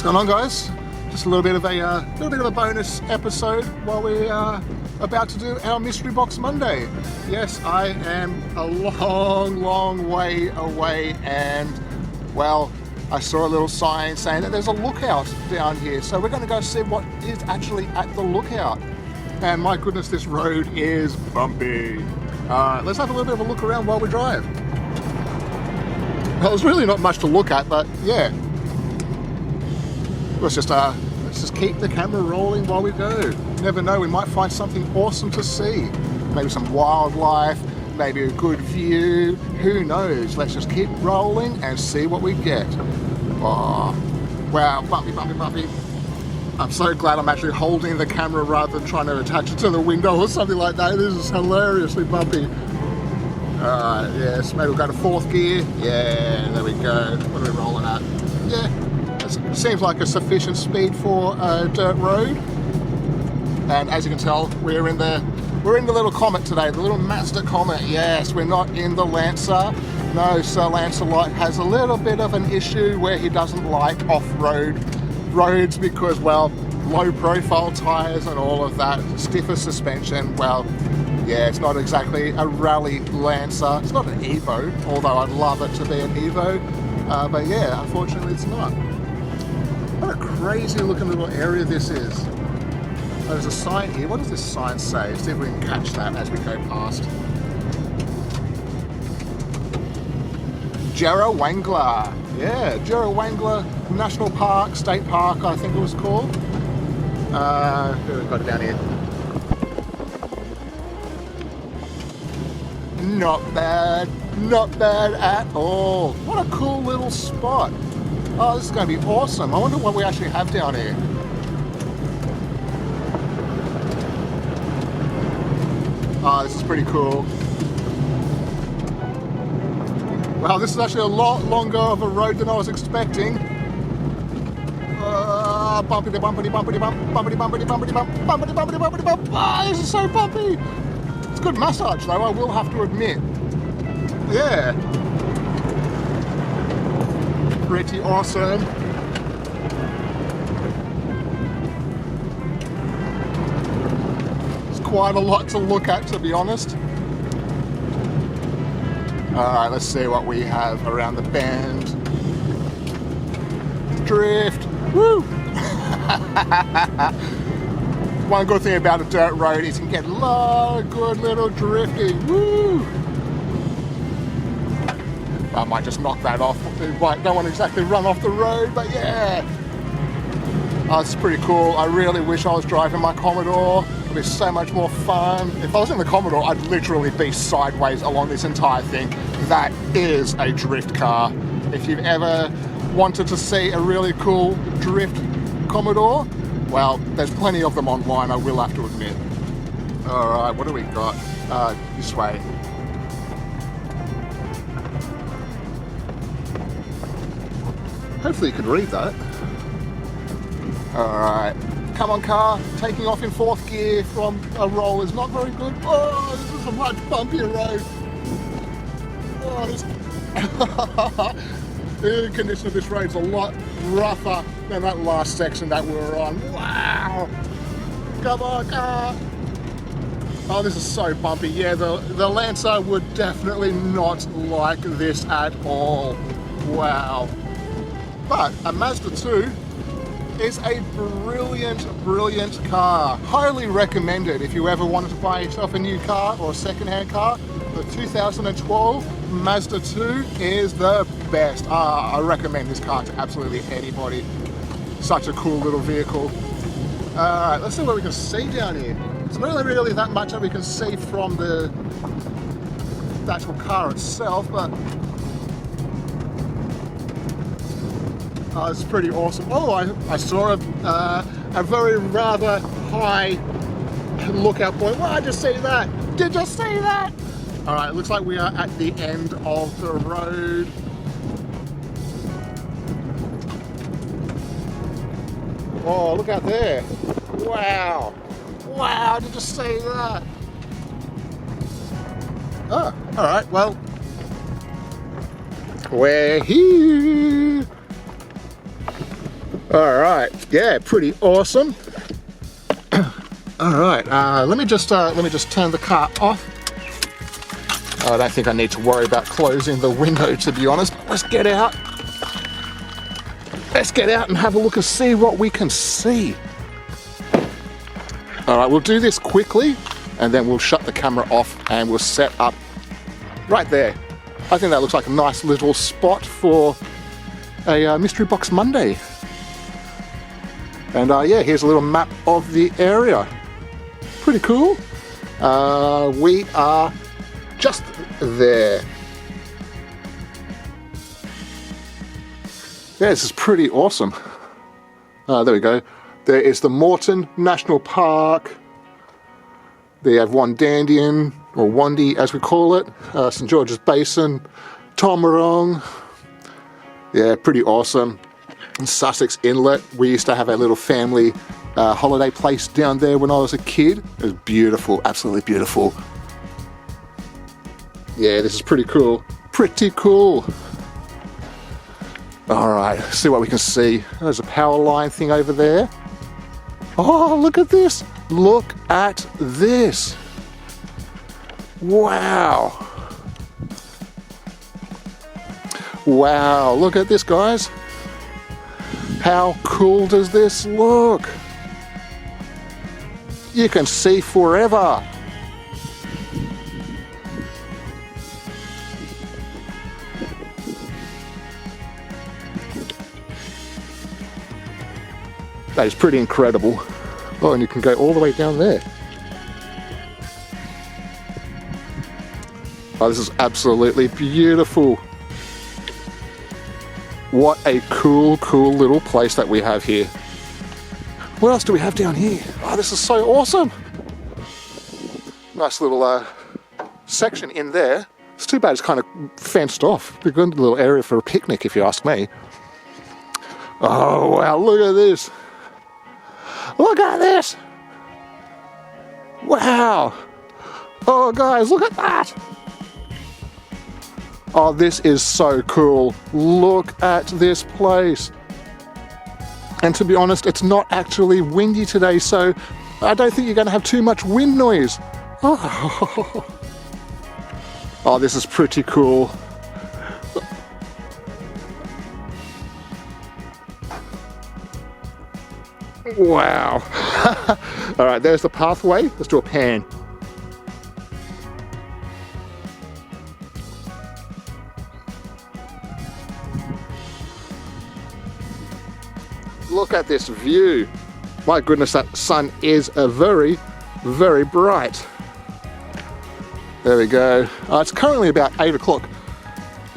going on, guys? Just a little bit of a bonus episode while we are about to do our Mystery Box Monday. Yes, I am a long way away, and well, I saw a little sign saying that there's a lookout down here, so we're going to go see what is actually at the lookout. And my goodness, this road is bumpy. Let's have a little bit of a look around while we drive. Well, there's really not much to look at, but yeah. Let's just keep the camera rolling while we go. You never know, we might find something awesome to see. Maybe some wildlife, maybe a good view, who knows? Let's just keep rolling and see what we get. Oh, wow, bumpy. I'm so glad I'm actually holding the camera rather than trying to attach it to the window or something like that. This is hilariously bumpy. Alright, yes, maybe we'll go to fourth gear. Yeah, there we go. What are we rolling at? Yeah, it seems like a sufficient speed for a dirt road. And as you can tell, we're in the little Comet today, the little Mazda Comet. Yes, we're not in the Lancer. No, Sir Lancelot has a little bit of an issue where he doesn't like off-road roads because, well, low profile tires and all of that, stiffer suspension. Well, yeah, it's not exactly a rally Lancer. It's not an Evo, although I'd love it to be an Evo. But yeah, unfortunately it's not. What a crazy looking little area this is. Oh, there's a sign here. What does this sign say? Let's see if we can catch that as we go past. Jarrawangla. Yeah, Jarrawangla National Park, State Park, I think it was called. We've got it down here. Not bad at all. What a cool little spot. Oh, this is going to be awesome. I wonder what we actually have down here. Oh, this is pretty cool. Wow, this is actually a lot longer of a road than I was expecting. Bumpity bump, bumpity bump. Ah, this is so bumpy. It's good massage though, I will have to admit. Yeah. Pretty awesome. It's quite a lot to look at, to be honest. Alright, let's see what we have around the bend. Drift! Woo! One good thing about a dirt road is you can get a lot of good little drifting. Woo! I might just knock that off. I don't want to exactly run off the road, but yeah! Oh, it's pretty cool. I really wish I was driving my Commodore. It'd be so much more fun. If I was in the Commodore, I'd literally be sideways along this entire thing. That is a drift car. If you've ever wanted to see a really cool drift Commodore, well, there's plenty of them online, I will have to admit. Alright, what do we got? This way. Hopefully you can read that. Alright. Come on, car. Taking off in fourth gear from a roll is not very good. Oh, this is a much bumpier road. Oh, the condition of this road is a lot rougher than that last section that we were on. Wow! Come on, car! Oh, this is so bumpy. Yeah, the Lancer would definitely not like this at all. Wow. But a Mazda 2 is a brilliant car. Highly recommended if you ever wanted to buy yourself a new car or a second-hand car. The 2012 Mazda 2 is the best. I recommend this car to absolutely anybody. Such a cool little vehicle. Alright, let's see what we can see down here. It's not really that much that we can see from the actual car itself, but it's pretty awesome. Oh, I saw a very rather high lookout point. Well, I just see that. Did you see that? Alright, it looks like we are at the end of the road. Oh, look out there. Wow. Wow, did you see that? Oh, alright, well, we're here. All right, yeah, pretty awesome. All right, let me just turn the car off. I don't think I need to worry about closing the window, to be honest. Let's get out. Let's get out and have a look and see what we can see. All right, we'll do this quickly and then we'll shut the camera off and we'll set up right there. I think that looks like a nice little spot for a Mystery Box Monday. And yeah, here's a little map of the area. Pretty cool. We are just there. Yeah, this is pretty awesome. There we go. There is the Moreton National Park. They have Wandandian, or Wandi as we call it, St George's Basin, Tomarong. Yeah, pretty awesome. And Sussex Inlet. We used to have a little family holiday place down there when I was a kid. It was beautiful, absolutely beautiful. Yeah, this is pretty cool. Pretty cool. All right, let's see what we can see. There's a power line thing over there. Oh, look at this. Look at this. Wow. Wow, look at this, guys. How cool does this look? You can see forever. That is pretty incredible. Oh, and you can go all the way down there. Oh, this is absolutely beautiful. What a cool, cool little place that we have here. What else do we have down here? Oh, this is so awesome. Nice little section in there. It's too bad it's kind of fenced off. A good little area for a picnic, if you ask me. Oh, wow, look at this. Look at this! Wow! Oh, guys, look at that! Oh, this is so cool. Look at this place. And to be honest, it's not actually windy today, so I don't think you're going to have too much wind noise. Oh, oh, this is pretty cool. Wow. All right, there's the pathway. Let's do a pan. Look at this view. My goodness, that sun is very, very bright. There we go. It's currently about 8 o'clock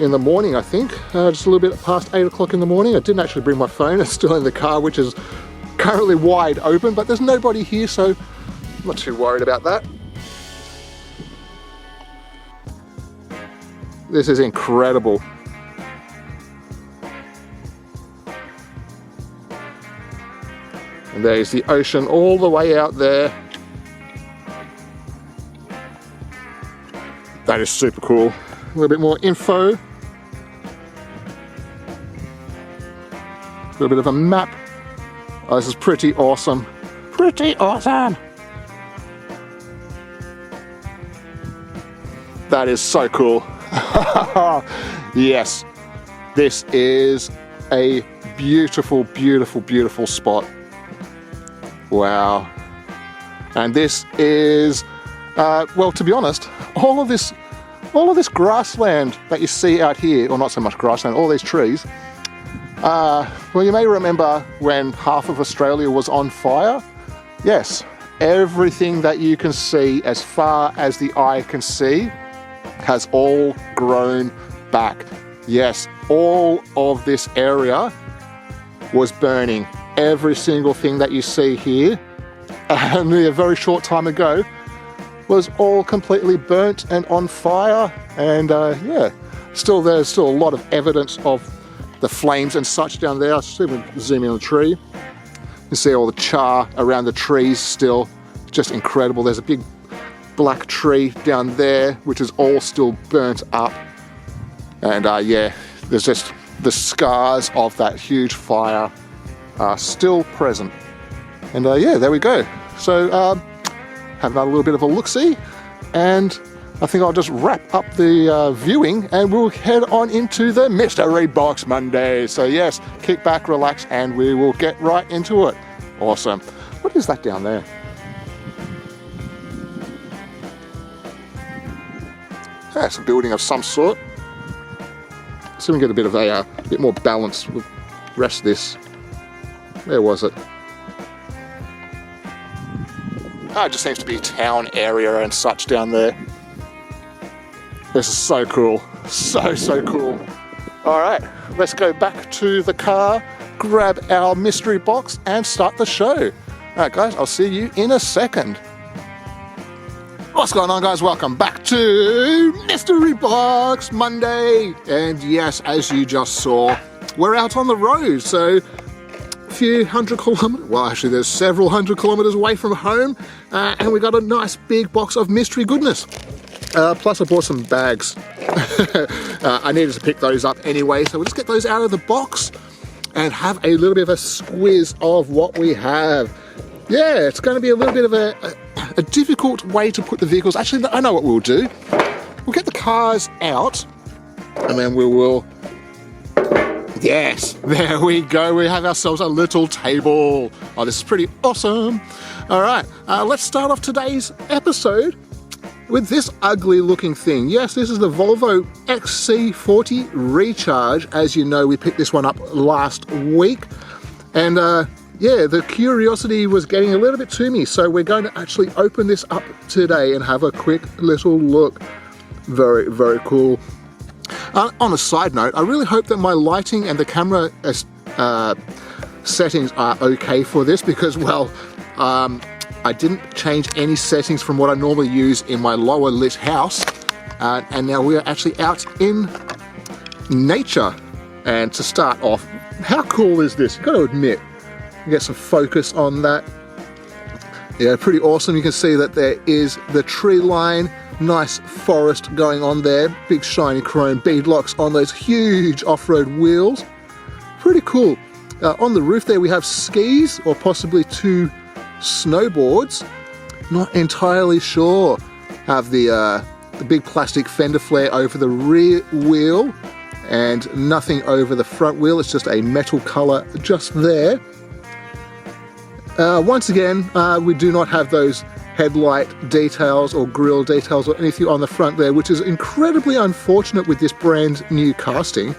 in the morning, I think. Just a little bit past 8 o'clock in the morning. I didn't actually bring my phone. It's still in the car, which is currently wide open, but there's nobody here, so I'm not too worried about that. This is incredible. And there's the ocean all the way out there. That is super cool. A little bit more info. A little bit of a map. Oh, this is pretty awesome. Pretty awesome. That is so cool. Yes, this is a beautiful, beautiful, beautiful spot. Wow. And this is, well, to be honest, all of this grassland that you see out here, or not so much grassland, all these trees, well, you may remember when half of Australia was on fire. Yes, everything that you can see as far as the eye can see has all grown back. Yes, all of this area was burning. Every single thing that you see here, only a very short time ago, was all completely burnt and on fire. And yeah, there's still a lot of evidence of the flames and such down there. I'll zoom in on the tree. You see all the char around the trees still. Just incredible. There's a big black tree down there, which is all still burnt up. And yeah, there's just the scars of that huge fire. are still present. And yeah, there we go. So have another little bit of a look-see, and I think I'll just wrap up the viewing and we'll head on into the Mystery Box Monday. So yes, kick back, relax, and we will get right into it. Awesome. What is that down there? Yeah, it's a building of some sort. So we can get a bit of a bit more balance with the rest of this. Where was it? Oh, it just seems to be a town area and such down there. This is so cool. So cool. All right, let's go back to the car, grab our mystery box and start the show. All right, guys, I'll see you in a second. What's going on, guys? Welcome back to Mystery Box Monday. And yes, as you just saw, we're out on the road. So a few hundred kilometers, well, actually there's several hundred kilometers away from home. And we got a nice big box of mystery goodness. Plus I bought some bags. I needed to pick those up anyway. So we'll just get those out of the box and have a little bit of a squiz of what we have. Yeah, it's going to be a little bit of a difficult way to put the vehicles. Actually, I know what we'll do. We'll get the cars out and then we will... Yes, there we go. We have ourselves a little table. Oh, this is pretty awesome. All right, let's start off today's episode with this ugly looking thing. Yes, this is the Volvo XC40 Recharge. As you know, we picked this one up last week. And yeah, the curiosity was getting a little bit to me. So we're going to actually open this up today and have a quick little look. Very cool. On a side note, I really hope that my lighting and the camera settings are okay for this because, well, I didn't change any settings from what I normally use in my lower lit house. And now we are actually out in nature. And to start off, how cool is this? You've got to admit, you get some focus on that. Yeah, pretty awesome. You can see that there is the tree line. Nice forest going on there. Big shiny chrome beadlocks on those huge off-road wheels. Pretty cool. On the roof there we have skis or possibly two snowboards. Not entirely sure. Have the big plastic fender flare over the rear wheel and nothing over the front wheel. It's just a metal color just there. Once again, we do not have those headlight details or grille details or anything on the front there, which is incredibly unfortunate with this brand new casting.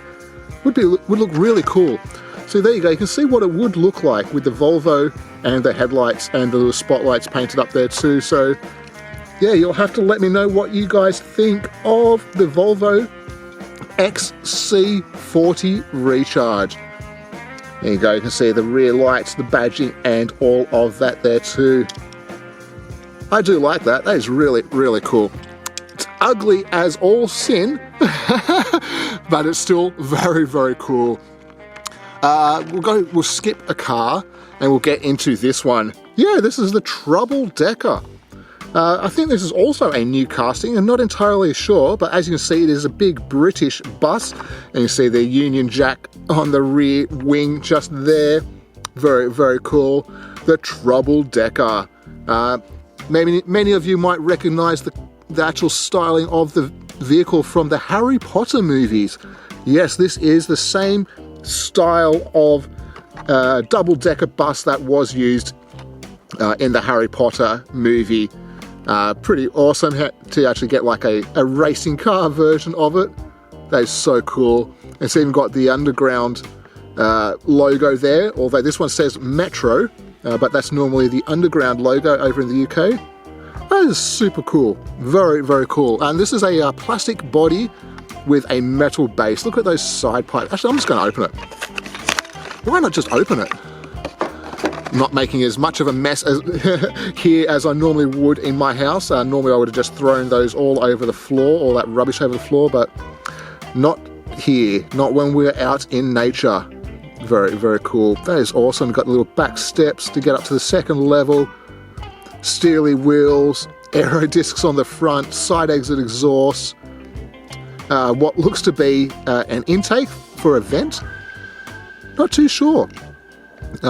Would look really cool. So there you go, you can see what it would look like with the Volvo and the headlights and the little spotlights painted up there too. So yeah, you'll have to let me know what you guys think of the Volvo XC40 Recharge. There you go, you can see the rear lights, the badging and all of that there too. I do like that. That is really cool. It's ugly as all sin, but it's still very cool. We'll skip a car and we'll get into this one. Yeah, this is the Trouble Decker. I think this is also a new casting. I'm not entirely sure, but as you can see, it is a big British bus. And you see the Union Jack on the rear wing just there. Very cool. The Trouble Decker. Many of you might recognize the actual styling of the vehicle from the Harry Potter movies. Yes, this is the same style of double-decker bus that was used in the Harry Potter movie. Pretty awesome to actually get like a racing car version of it. That is so cool. It's even got the underground logo there, although this one says Metro. But that's normally the underground logo over in the UK. That is super cool. Very cool. And this is a plastic body with a metal base. Look at those side pipes. Actually, I'm just going to open it. Why not just open it? Not making as much of a mess as here as I normally would in my house. Normally I would have just thrown those all over the floor, all that rubbish over the floor, but not here. Not when we're out in nature. Very cool. That is awesome. We've got little back steps to get up to the second level. Steely wheels, aero discs on the front, side exit exhaust. What looks to be an intake for a vent. Not too sure.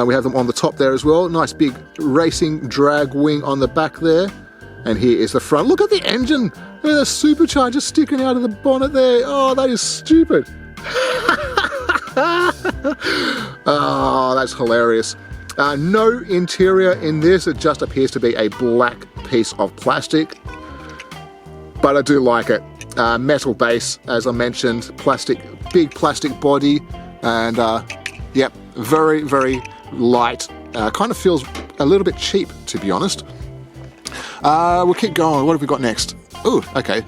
We have them on the top there as well. Nice big racing drag wing on the back there. And here is the front. Look at the engine. Look at the supercharger sticking out of the bonnet there. Oh, that is stupid. Oh, that's hilarious. No interior in this. It just appears to be a black piece of plastic. But I do like it. Metal base, as I mentioned. Plastic, big plastic body. And yep, very, very light. Kind of feels a little bit cheap, to be honest. We'll keep going. What have we got next? Ooh, okay.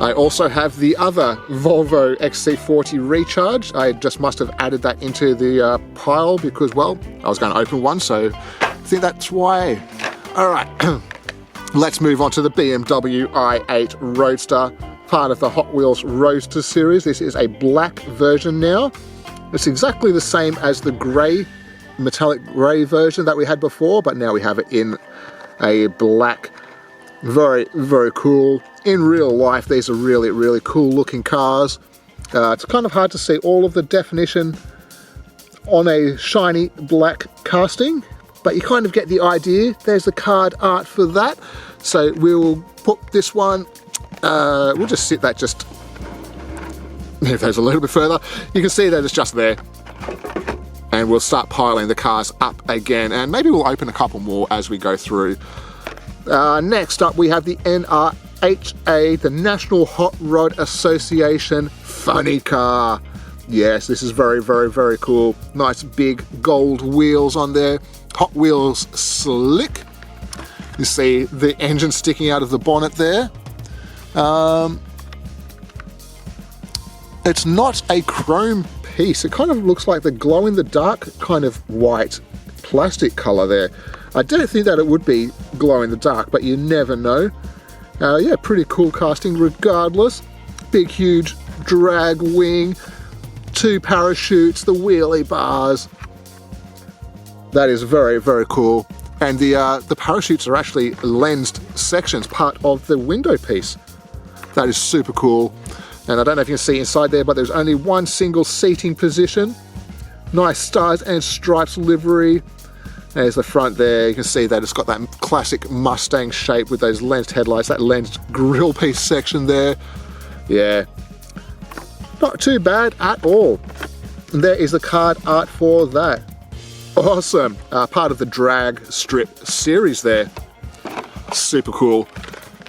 I also have the other Volvo XC40 Recharge. I just must have added that into the pile because, well, I was going to open one, so I think that's why. All right, let's move on to the BMW i8 Roadster, part of the Hot Wheels Roadster series. This is a black version now. It's exactly the same as the grey, metallic grey version that we had before, but now we have it in a black. Very, very cool. In real life, these are really, really cool looking cars. It's kind of hard to see all of the definition on a shiny black casting, but you kind of get the idea. There's the card art for that. So we'll put this one, we'll just sit that just, move those a little bit further. You can see that it's just there. And we'll start piling the cars up again, and maybe we'll open a couple more as we go through. Next up, we have the NRHA, the National Hot Rod Association Funny Car. Yes, this is very, very, very cool. Nice big gold wheels on there. Hot Wheels Slick. You see the engine sticking out of the bonnet there. It's not a chrome piece. It kind of looks like the glow-in-the-dark kind of white plastic color there. I don't think that it would be glow-in-the-dark, but you never know. Yeah, pretty cool casting regardless. Big, huge drag wing, 2 parachutes, the wheelie bars. That is very, very cool. And the parachutes are actually lensed sections, part of the window piece. That is super cool. And I don't know if you can see inside there, but there's only one single seating position. Nice stars and stripes livery. There's the front there. You can see that it's got that classic Mustang shape with those lensed headlights, that lensed grille piece section there. Yeah, not too bad at all. And there is the card art for that. Awesome. Part of the drag strip series there. Super cool.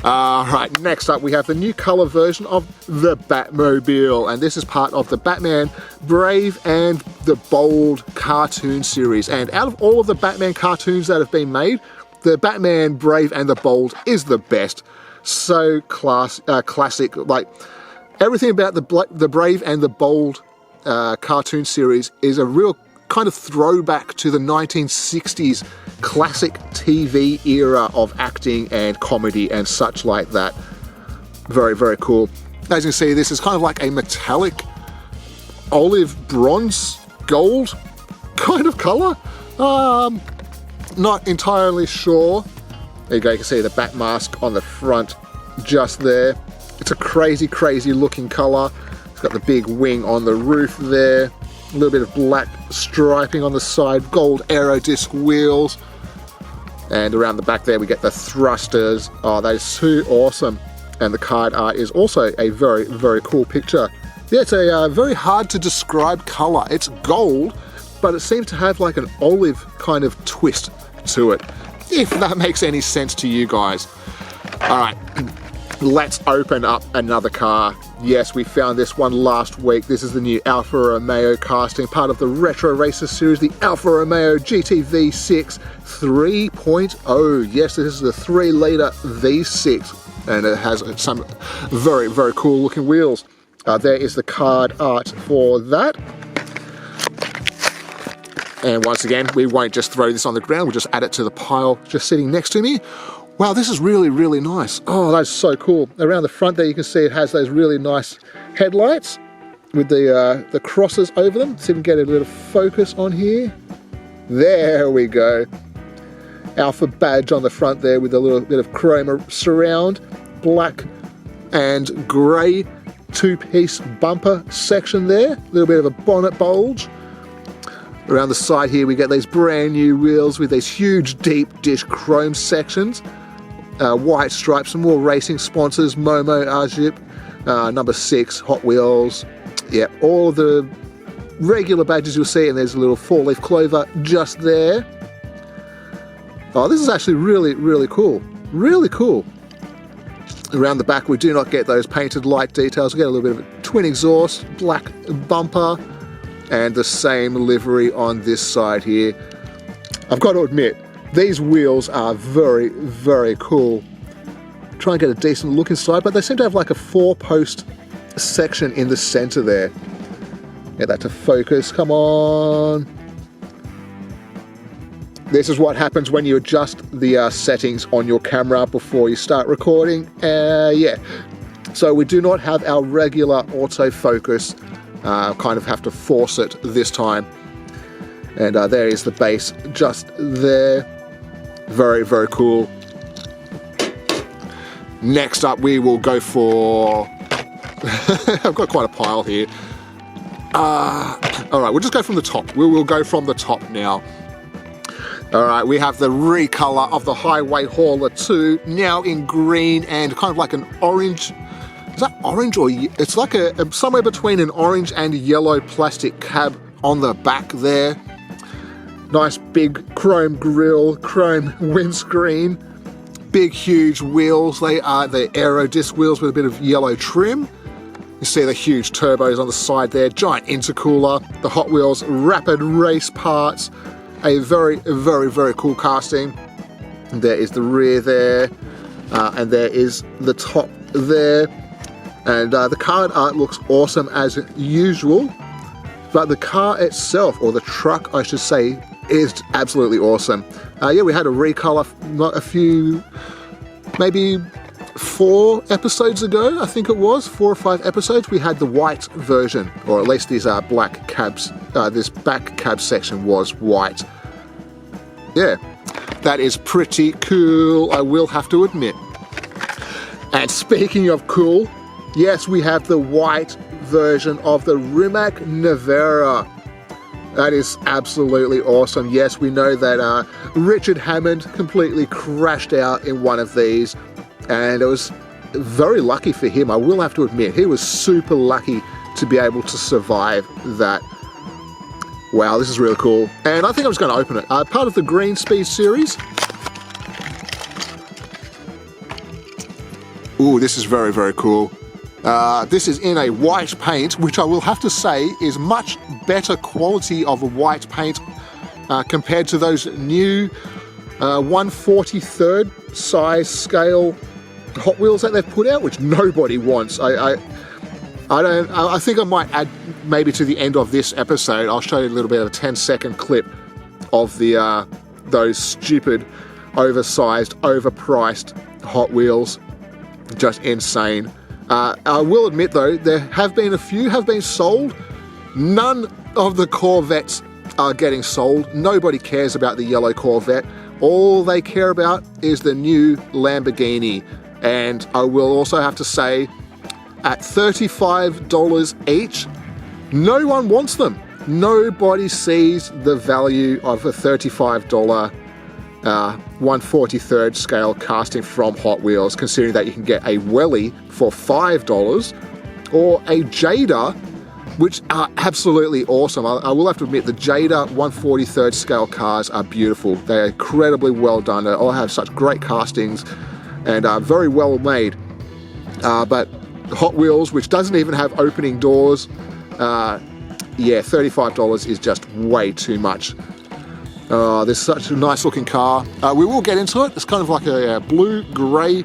Right, next up we have the new colour version of the Batmobile, and this is part of the Batman Brave and the Bold cartoon series. And out of all of the Batman cartoons that have been made, the Batman Brave and the Bold is the best. So classic, like everything about the Brave and the Bold cartoon series is a real kind of throwback to the 1960s classic TV era of acting and comedy and such like that. Very, very cool. As you can see, this is kind of like a metallic olive bronze gold kind of color. Not entirely sure. There you go, you can see the bat mask on the front just there. It's a crazy, crazy looking color. It's got the big wing on the roof there. A little bit of black striping on the side, gold aero disc wheels. And around the back there we get the thrusters. Oh, that is so awesome. And the card art is also a very, very cool picture. Yeah, it's a very hard to describe color. It's gold, but it seems to have like an olive kind of twist to it, if that makes any sense to you guys. All right, let's open up another car. Yes, we found this one last week. This is the new Alfa Romeo casting, part of the Retro Racer series, the Alfa Romeo GT V6 3.0. Yes, this is the 3-litre V6, and it has some very, very cool looking wheels. There is the card art for that. And once again, we won't just throw this on the ground, we'll just add it to the pile just sitting next to me. Wow, this is really, really nice. Oh, that's so cool. Around the front there, you can see it has those really nice headlights with the crosses over them. See if we can get a little focus on here. There we go. Alpha badge on the front there with a little bit of chrome surround. Black and grey 2-piece bumper section there. A little bit of a bonnet bulge. Around the side here we get these brand new wheels with these huge deep dish chrome sections. White stripes, some more racing sponsors, Momo, Ajip, number 6, Hot Wheels. Yep, all the regular badges you'll see, and there's a little 4-leaf clover just there. Oh, this is actually really, really cool. Really cool. Around the back we do not get those painted light details. We get a little bit of a twin exhaust, black bumper, and the same livery on this side here. I've got to admit, these wheels are very, very cool. Try and get a decent look inside, but they seem to have like a 4-post section in the center there. Get that to focus, come on. This is what happens when you adjust the settings on your camera before you start recording. Yeah, so we do not have our regular autofocus, kind of have to force it this time. And there is the base just there. Very, very cool. Next up we will go for... I've got quite a pile here. Alright, we'll just go from the top. We will go from the top now. Alright, we have the recolor of the Highway Hauler 2, now in green and kind of like an orange. Is that orange or... It's like a somewhere between an orange and yellow plastic cab on the back there. Nice big chrome grille, chrome windscreen. Big huge wheels. They are the aero disc wheels with a bit of yellow trim. You see the huge turbos on the side there, giant intercooler, the Hot Wheels rapid race parts. A very, very, very cool casting. There is the rear there, and there is the top there. And the card art looks awesome as usual, but the car itself, or the truck I should say, is absolutely awesome. Yeah, we had a recolor not a few, maybe 4 episodes ago, I think it was, 4 or 5 episodes, we had the white version, or at least these black cabs, this back cab section was white. Yeah, that is pretty cool, I will have to admit. And speaking of cool, yes, we have the white version of the Rimac Nevera. That is absolutely awesome. Yes, we know that Richard Hammond completely crashed out in one of these, and it was very lucky for him, I will have to admit. He was super lucky to be able to survive that. Wow, this is really cool. And I think I'm just going to open it. Part of the Green Speed series. Ooh, this is very, very cool. This is in a white paint, which I will have to say is much better quality of a white paint compared to those new 1/43rd size scale Hot Wheels that they've put out, which nobody wants. I think I might add maybe to the end of this episode. I'll show you a little bit of a 10-second clip of the those stupid, oversized, overpriced Hot Wheels. Just insane. I will admit though, there have been a few have been sold. None of the Corvettes are getting sold. Nobody cares about the yellow Corvette. All they care about is the new Lamborghini. And I will also have to say, at $35 each, no one wants them. Nobody sees the value of a $35 1/43rd scale casting from Hot Wheels, considering that you can get a Welly for $5 or a Jada, which are absolutely awesome. I will have to admit, the Jada 1/43rd scale cars are beautiful. They are incredibly well done. They all have such great castings and are very well made. But Hot Wheels, which doesn't even have opening doors, yeah, $35 is just way too much. There's such a nice looking car. We will get into it. It's kind of like a blue-grey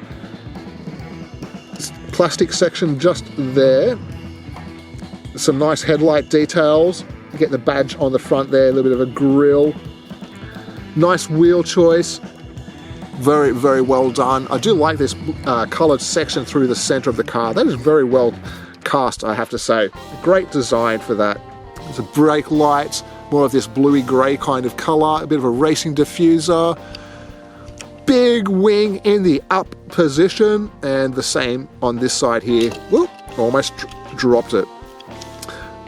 plastic section just there. Some nice headlight details. You get the badge on the front there, a little bit of a grille. Nice wheel choice. Very, very well done. I do like this coloured section through the centre of the car. That is very well cast, I have to say. Great design for that. There's a brake light. More of this bluey grey kind of colour, a bit of a racing diffuser, big wing in the up position, and the same on this side here. Whoop, almost dropped it.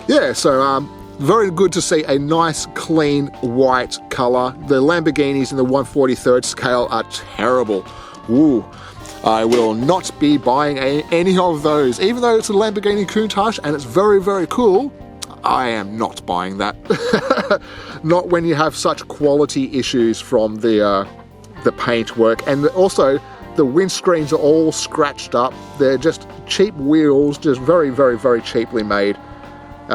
Yeah, so very good to see a nice clean white color. The Lamborghinis in the 1/43rd scale are terrible. Ooh, I will not be buying any of those. Even though it's a Lamborghini Countach and it's very, very cool, I am not buying that. Not when you have such quality issues from the paintwork, and also the windscreens are all scratched up. They're just cheap wheels, just very, very, very cheaply made.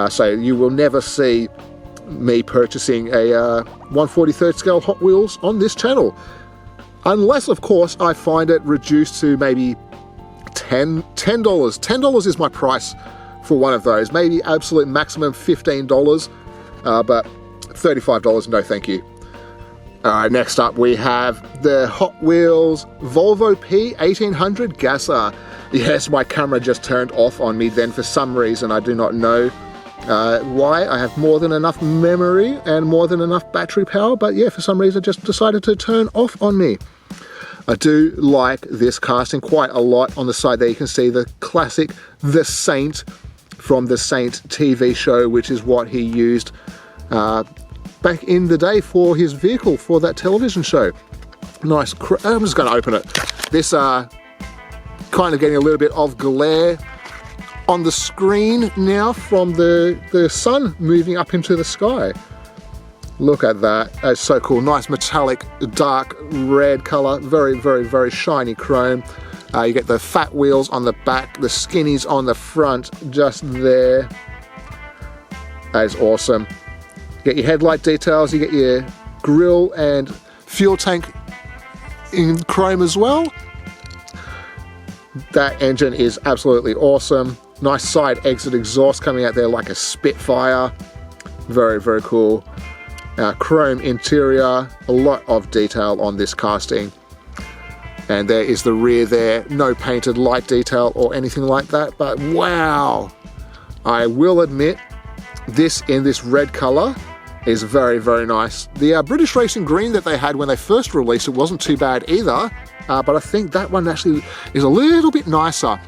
So you will never see me purchasing a 1/43rd scale Hot Wheels on this channel. Unless, of course, I find it reduced to maybe $10. $10 is my price for one of those. Maybe absolute maximum $15, but $35, no thank you. Alright, next up we have the Hot Wheels Volvo P1800 Gasser. Yes, my camera just turned off on me then for some reason. I do not know why. I have more than enough memory and more than enough battery power, but yeah, for some reason it just decided to turn off on me. I do like this casting quite a lot. On the side there you can see the classic The Saint from the Saint TV show, which is what he used back in the day for his vehicle for that television show. Nice, I'm just going to open it. This kind of getting a little bit of glare on the screen now from the sun moving up into the sky. Look at that, that's so cool. Nice metallic dark red color, very, very, very shiny chrome. You get the fat wheels on the back, the skinnies on the front, just there. That is awesome. You get your headlight details, you get your grille and fuel tank in chrome as well. That engine is absolutely awesome. Nice side exit exhaust coming out there like a Spitfire. Very, very cool. Chrome interior, a lot of detail on this casting. And there is the rear there, no painted light detail or anything like that, but wow! I will admit, this in this red color is very, very nice. The British Racing Green that they had when they first released it wasn't too bad either, but I think that one actually is a little bit nicer.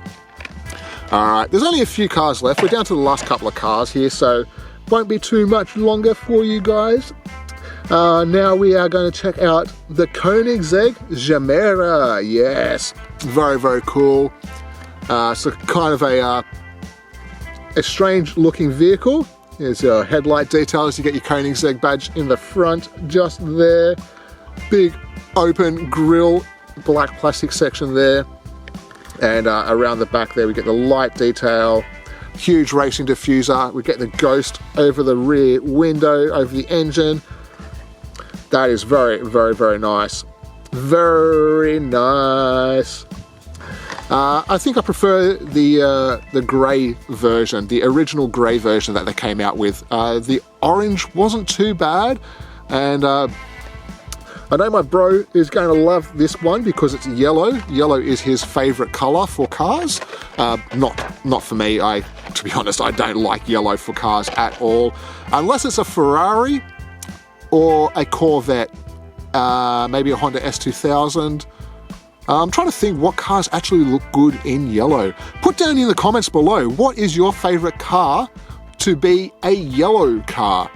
Alright, there's only a few cars left. We're down to the last couple of cars here, so won't be too much longer for you guys. Now we are going to check out the Koenigsegg Gemera. Yes, very, very cool. So kind of a strange looking vehicle. Here's your headlight details. You get your Koenigsegg badge in the front, just there. Big open grille, black plastic section there. And around the back there we get the light detail. Huge racing diffuser. We get the ghost over the rear window, over the engine. That is very, very, very nice. Very nice. I think I prefer the grey version, the original grey version that they came out with. The orange wasn't too bad, and I know my bro is going to love this one because it's yellow. Yellow is his favourite colour for cars. Not for me. To be honest, I don't like yellow for cars at all, unless it's a Ferrari or a Corvette, maybe a Honda S2000. I'm trying to think what cars actually look good in yellow. Put down in the comments below, what is your favourite car to be a yellow car?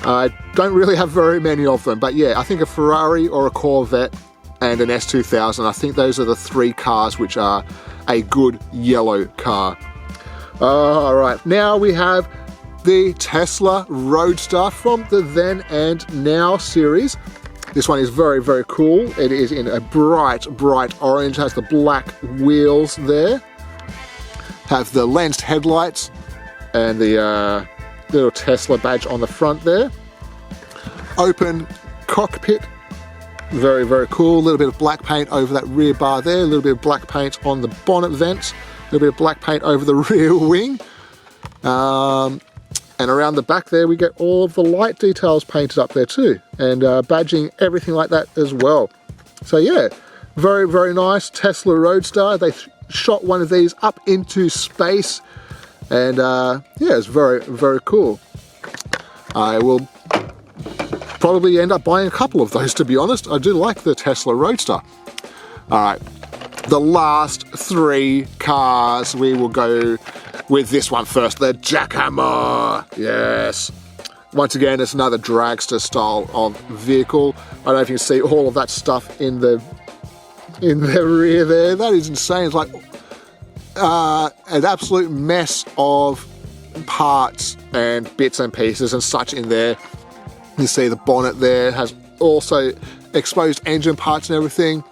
I don't really have very many of them, but yeah, I think a Ferrari or a Corvette and an S2000, I think those are the three cars which are a good yellow car. Alright, now we have the Tesla Roadster from the Then and Now series. This one is very, very cool. It is in a bright, bright orange, has the black wheels there, have the lensed headlights and the little Tesla badge on the front there. Open cockpit, very, very cool. A little bit of black paint over that rear bar there, a little bit of black paint on the bonnet vents, a little bit of black paint over the rear wing. And around the back there we get all of the light details painted up there too, and badging, everything like that as well. So yeah, very, very nice Tesla Roadster. They shot one of these up into space, and yeah, it's very, very cool. I will probably end up buying a couple of those, to be honest. I do like the Tesla Roadster. Alright, the last three cars we will go with this one first, the jackhammer. Yes. Once again, it's another dragster style of vehicle. I don't know if you can see all of that stuff in the rear there. That is insane. It's like an absolute mess of parts and bits and pieces and such in there. You see the bonnet there has also exposed engine parts and everything.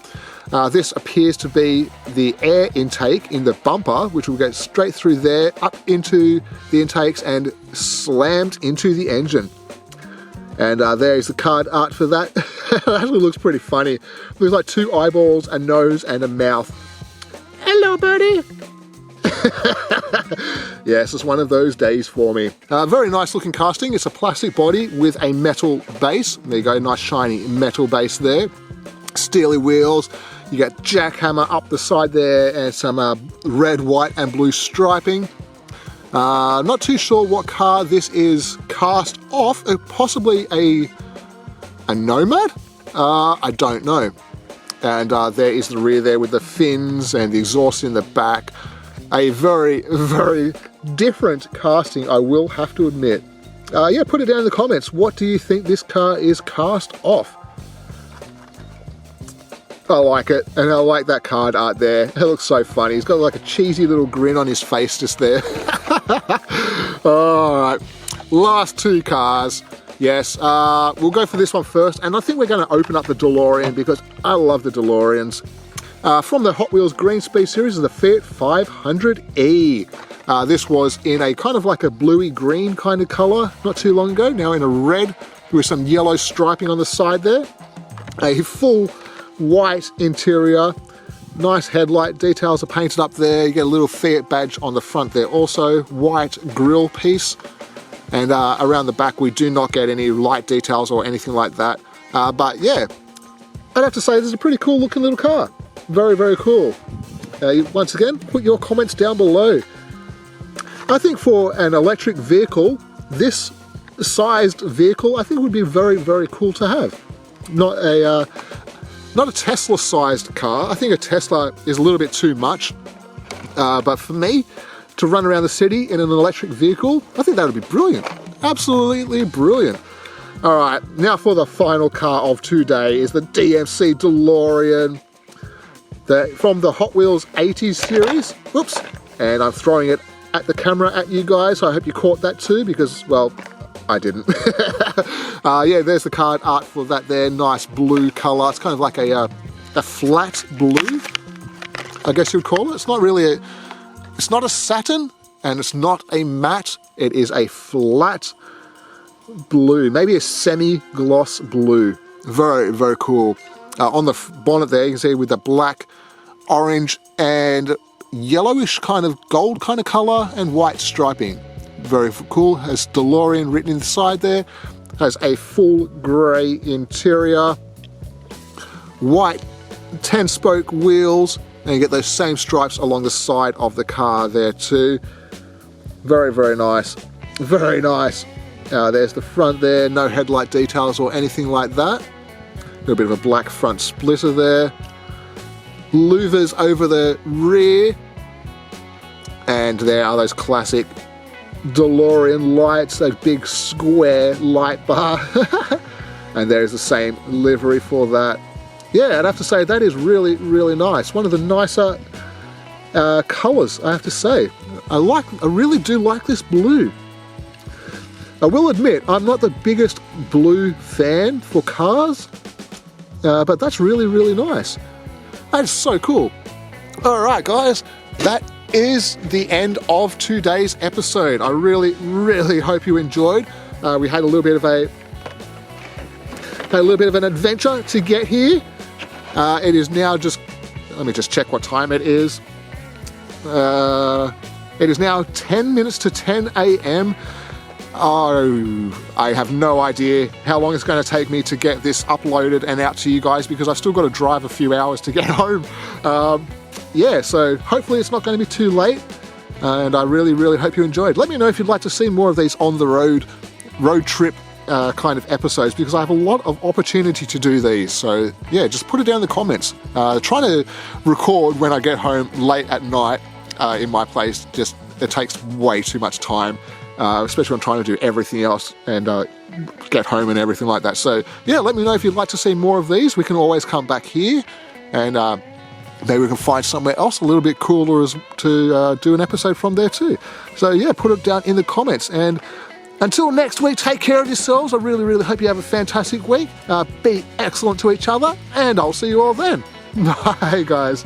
This appears to be the air intake in the bumper, which will go straight through there, up into the intakes and slammed into the engine. And there's the card art for that. It actually looks pretty funny. Looks like two eyeballs, a nose, and a mouth. Hello, buddy. Yes, it's one of those days for me. Very nice looking casting. It's a plastic body with a metal base. There you go, nice shiny metal base there. Steely wheels. You got jackhammer up the side there and some red, white and blue striping. Not too sure what car this is cast off. Possibly a Nomad? I don't know. And there is the rear there with the fins and the exhaust in the back. A very, very different casting, I will have to admit. Yeah, put it down in the comments. What do you think this car is cast off? I like it, and I like that card art there. It looks so funny. He's got like a cheesy little grin on his face just there. Alright, last two cars. Yes, we'll go for this one first, and I think we're going to open up the DeLorean because I love the DeLoreans. From the Hot Wheels Green Speed series is the Fiat 500e. This was in a kind of like a bluey green kind of color not too long ago, now in a red with some yellow striping on the side there. A full white interior, nice headlight details are painted up there. You get a little Fiat badge on the front there also, white grille piece, and around the back we do not get any light details or anything like that. But yeah, I'd have to say this is a pretty cool looking little car. Very, very cool. Once again, put your comments down below. I think for an electric vehicle, this sized vehicle I think would be very, very cool to have. Not a Tesla-sized car. I think a Tesla is a little bit too much. But for me, to run around the city in an electric vehicle, I think that would be brilliant. Absolutely brilliant. All right, now for the final car of today is the DMC DeLorean. From the Hot Wheels 80s series. Whoops. And I'm throwing it at the camera at you guys. I hope you caught that too because, well, I didn't. Yeah, there's the card art for that there. Nice blue color. It's kind of like a flat blue, I guess you'd call it. It's not really it's not a satin and it's not a matte. It is a flat blue, maybe a semi-gloss blue. Very, very cool. On the bonnet there, you can see with the black, orange and yellowish kind of gold kind of color and white striping. Very cool. Has DeLorean written inside there. Has a full grey interior. White 10-spoke wheels. And you get those same stripes along the side of the car there too. Very, very nice. Very nice. There's the front there. No headlight details or anything like that. A little bit of a black front splitter there. Louvers over the rear. And there are those classic DeLorean lights, those big square light bar. And there's the same livery for that. Yeah, I'd have to say that is really, really nice. One of the nicer colours, I have to say. I really do like this blue. I will admit, I'm not the biggest blue fan for cars, but that's really, really nice. That is so cool. All right, guys, that is the end of today's episode. I really, really hope you enjoyed. We had a little bit of an adventure to get here. It is now just, let me just check what time it is. It is now 10 minutes to 10 a.m. Oh, I have no idea how long it's going to take me to get this uploaded and out to you guys because I've still got to drive a few hours to get home. Yeah, so hopefully it's not going to be too late, and I really, really hope you enjoyed. Let me know if you'd like to see more of these on the road trip kind of episodes because I have a lot of opportunity to do these. So yeah, just put it down in the comments. Trying to record when I get home late at night in my place just it takes way too much time, especially when trying to do everything else and get home and everything like that. So yeah, let me know if you'd like to see more of these. We can always come back here and maybe we can find somewhere else a little bit cooler to do an episode from there too. So yeah, put it down in the comments. And until next week, take care of yourselves. I really, really hope you have a fantastic week. Be excellent to each other, and I'll see you all then. Bye, guys.